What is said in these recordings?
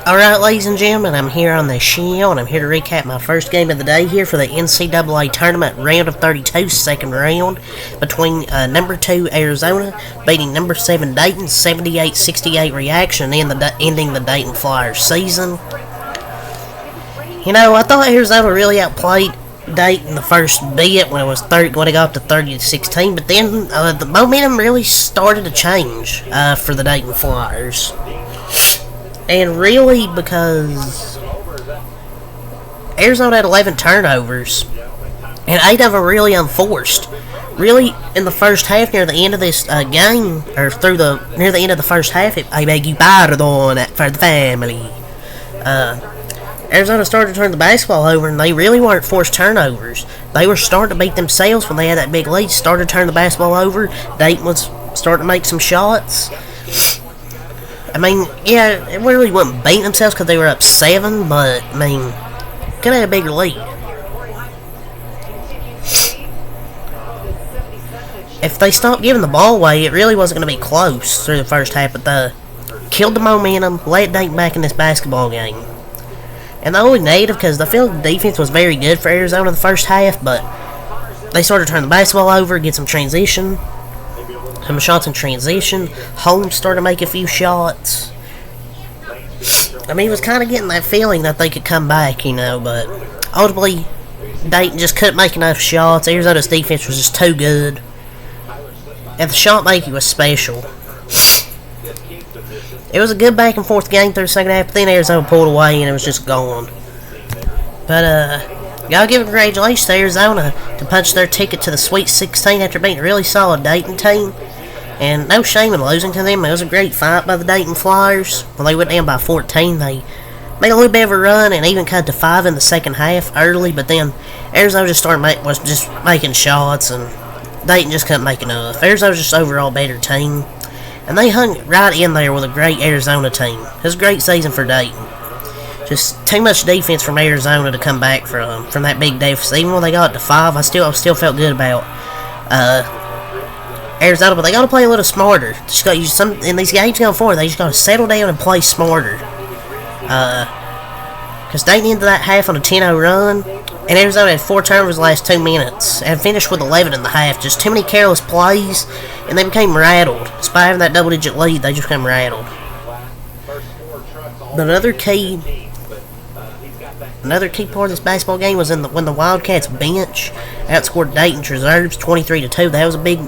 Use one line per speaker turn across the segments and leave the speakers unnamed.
Alright, ladies and gentlemen, I'm here on the show, and I'm here to recap my first game of the day here for the Ncaa tournament round of 32, second round, between number 2 Arizona beating number 7 Dayton, 78-68 reaction, and ending the Dayton Flyers season. You know, I thought Arizona really outplayed Dayton the first bit when it got to 30-16, but then the momentum really started to change for the Dayton Flyers. And really, because Arizona had 11 turnovers, and 8 of them really unforced. Really, in the first half, near the end of this game, or near the end of the first half, I beg you pardon for the family. Arizona started to turn the basketball over, and they really weren't forced turnovers. They were starting to beat themselves when they had that big lead. Started to turn the basketball over. Dayton was starting to make some shots. I mean, yeah, it really wasn't beating themselves because they were up 7, but, I mean, could have had a bigger lead. If they stopped giving the ball away, it really wasn't going to be close through the first half, but they killed the momentum, let Dayton back in this basketball game. And the only negative, because the field defense was very good for Arizona in the first half, but they started to turn the basketball over, get some transition. Some shots in transition. Holmes started to make a few shots. I mean, it was kind of getting that feeling that they could come back, you know, but ultimately, Dayton just couldn't make enough shots. Arizona's defense was just too good. And the shot making was special. It was a good back and forth game through the second half, but then Arizona pulled away and it was just gone. But, gotta give congratulations to Arizona to punch their ticket to the Sweet 16 after beating a really solid Dayton team. And no shame in losing to them. It was a great fight by the Dayton Flyers. When they went down by 14, they made a little bit of a run and even cut to 5 in the second half early. But then Arizona was just making shots, and Dayton just couldn't make enough. Arizona was just overall better team. And they hung right in there with a great Arizona team. It was a great season for Dayton. Just too much defense from Arizona to come back from that big deficit. Even when they got to 5, I still felt good about Arizona, but they got to play a little smarter. Just got to use in these games going forward. They just got to settle down and play smarter. Because Dayton ended that half on a 10-0 run, and Arizona had 4 turnovers the last 2 minutes and finished with 11 in the half. Just too many careless plays, and they became rattled. Despite having that double-digit lead, they just became rattled. But another key part of this basketball game was when the Wildcats bench outscored Dayton's reserves 23-2. That was a big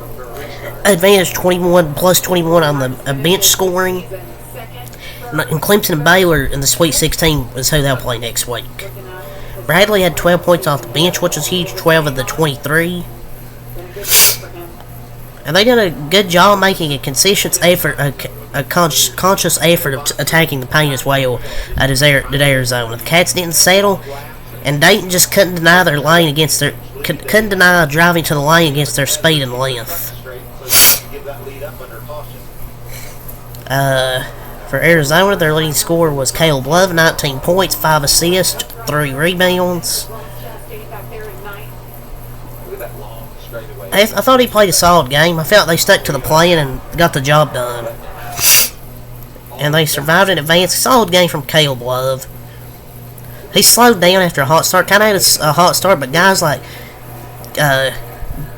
advantage, 21 plus 21 on the bench scoring. And Clemson and Baylor in the Sweet 16 is who they'll play next week. Bradley had 12 points off the bench, which was huge, 12 of the 23. And they did a good job making a conscious effort, a conscious effort of attacking the paint as well as Arizona. The Cats didn't settle, and Dayton just couldn't deny couldn't deny driving to the lane against their speed and length. For Arizona, their leading scorer was Caleb Love, 19 points, 5 assists, 3 rebounds. I thought he played a solid game. I felt they stuck to the plan and got the job done. And they survived and advanced. A solid game from Caleb Love. He slowed down after a hot start. Kind of had a hot start, but guys like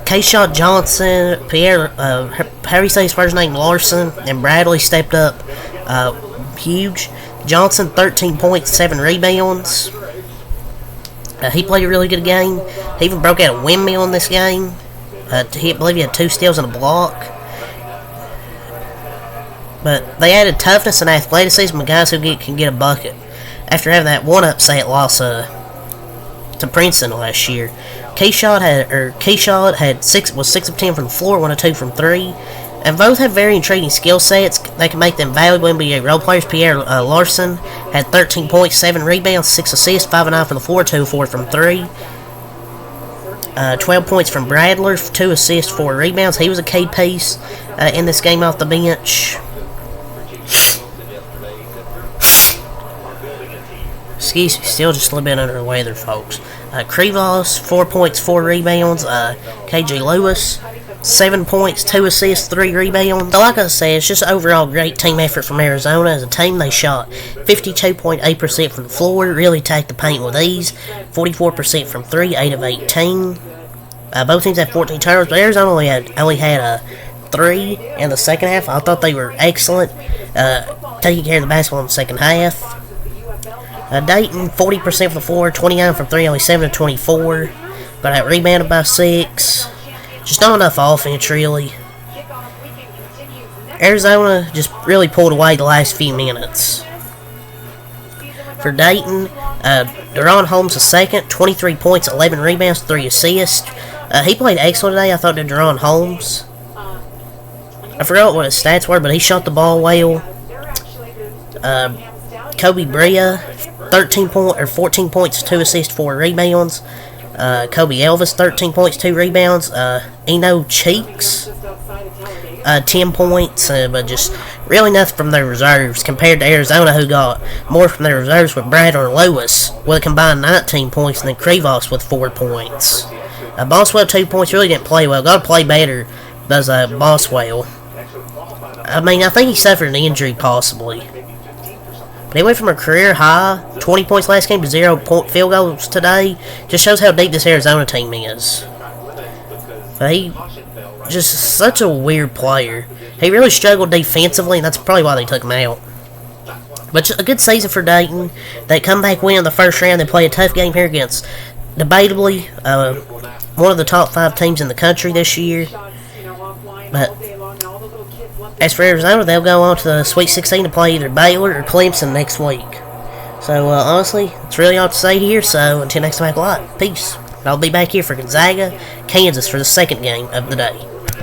K-Shot Johnson, Harry says his first name Larson, and Bradley stepped up huge. Johnson, 13 points, 7 rebounds. He played a really good game. He even broke out a windmill in this game. I believe he had 2 steals and a block. But they added toughness and athleticism to guys who can get a bucket. After having that one upset loss to Princeton last year, K-Shot was 6 of 10 from the floor, 1 of 2 from 3. And both have very intriguing skill sets that can make them valuable NBA role players. Pierre Larson had 13 points, 7 rebounds, 6 assists, 5 of 9 from the floor, 2 of 4 from 3. 12 points from Bradler, 2 assists, 4 rebounds. He was a key piece in this game off the bench. Excuse me, still just a little bit under the weather, folks. Krivos, 4 points, 4 rebounds. KJ Lewis, 7 points, 2 assists, 3 rebounds. So like I said, it's just overall great team effort from Arizona. As a team, they shot 52.8% from the floor, really attacked the paint with ease, 44% from 3, 8 of 18. Both teams had 14 turnovers, but Arizona only had 3 in the second half. I thought they were excellent, taking care of the basketball in the second half. Dayton, 40% from the floor, 29 from 3, only 7 of 24. But out rebounded by 6. Just not enough offense, really. Arizona just really pulled away the last few minutes. For Dayton, Deron Holmes II, 23 points, 11 rebounds, 3 assists. He played excellent today, I thought, to Deron Holmes. I forgot what his stats were, but he shot the ball well. Kobe Bria, 14 points, 2 assists, 4 rebounds. Kobe Elvis, 13 points, 2 rebounds. Eno Cheeks, 10 points, but just really nothing from their reserves compared to Arizona, who got more from their reserves with Bradley Lewis with a combined 19 points, and then Krivos with 4 points. Boswell, 2 points, really didn't play well. Got to play better, does Boswell. I mean, I think he suffered an injury, possibly. But he went from a career high, 20 points last game, to 0 field goals today. Just shows how deep this Arizona team is. But he just such a weird player. He really struggled defensively, and that's probably why they took him out. But a good season for Dayton. They come back win in the first round. They play a tough game here against, debatably, one of the top 5 teams in the country this year. But as for Arizona, they'll go on to the Sweet 16 to play either Baylor or Clemson next week. So, honestly, that's really all to say here. So, until next time, peace. I'll be back here for Gonzaga, Kansas for the second game of the day.